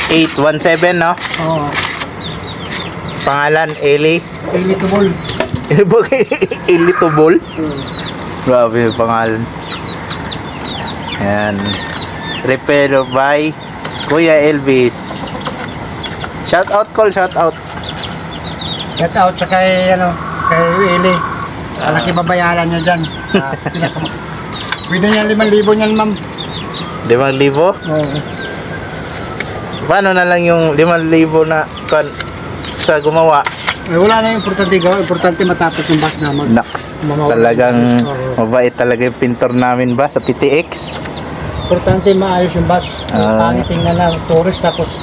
817, no? Oo. Pangalan, Eli. Elitable. Eli Tubol. Grabe yung pangalan. Ayan. Repair by Kuya Elvis. Shout out, call, shout out. Shout out sa kay, kay Willie. Malaki babayaran niya dyan. Pwede niya 5,000 niyan, ma'am. 5,000? Oo. Paano na lang yung 5,000 na sa gumawa? Wala na yung importante gawin. Importante matapos yung bus naman. Naks, talagang mabait talaga yung pintor namin ba sa PTX. Importante maayos yung bus. Pangit tingnan na tourist tapos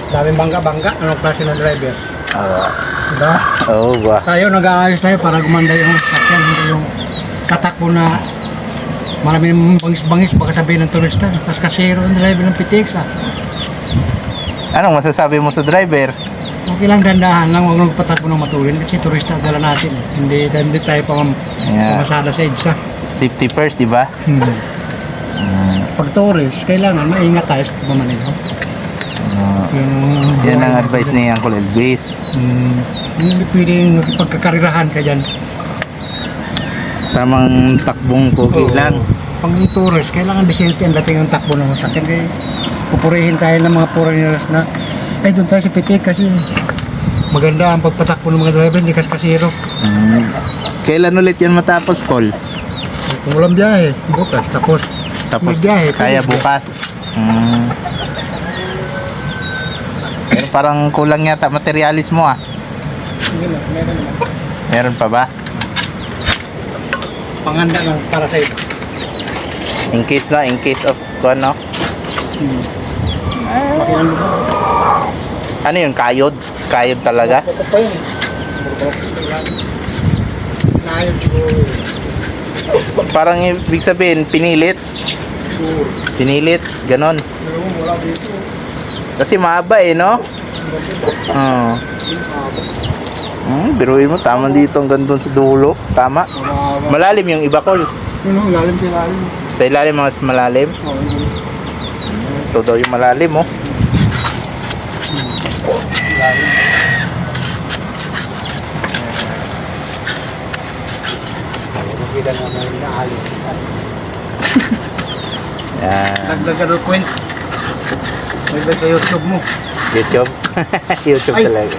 daming bangga-bangga. Anong klase ng driver? Diba? Oo ba? Tayo nag-aayos tayo para gumanda yung sakyan. Hindi yung tatakbo na maraming bangis-bangis baka sabihin ng turista. Tapos kasero ang driver ng PTX Anong masasabi mo sa driver? Okay lang, dandahan lang, huwag lang patakbo ng matulin kasi turista dala natin. Hindi tayo pamasada sa EDSA. Safety first, di ba? Pag tourist, kailangan maingat tayo sa pagmamaneho. Yan ang advice ni Uncle Elvis. Hindi pwedeng pagkakarirahan ka dyan. Tamang takbong pogi lang. Pag tourist, kailangan disente ang dating ang takbo ng sasakyan. Kaya pupurihin tayo ng mga foreigners na ay doon tayo sa PTX kasi maganda ang pagpatakbo ng mga driver, hindi kasi kasiro. Kailan ulit yan matapos, call? Kung walang biyahe, bukas. Tapos may biyahe, kaya bukas. Pero parang kulang yata materialis mo Hindi na, meron naman. Meron pa ba? Panganda lang para sa ito. In case of ano? Makilang mo. Ano yun? Kayod? Kayod talaga? Ito pa yun Nayod siguro. Parang ibig sabihin, pinilit. Pinilit, ganon. Wala dito. Kasi mahaba no? Biruin mo, tama dito hanggang doon sa dulo. Tama. Malalim yung iba, call. Yun, ilalim sa ilalim. Sa ilalim, mas malalim. Ito daw yung malalim, Kita naman na alis. Yan. Nagdagaro point. May ba sa YouTube mo? YouTube. YouTube Ay. talaga.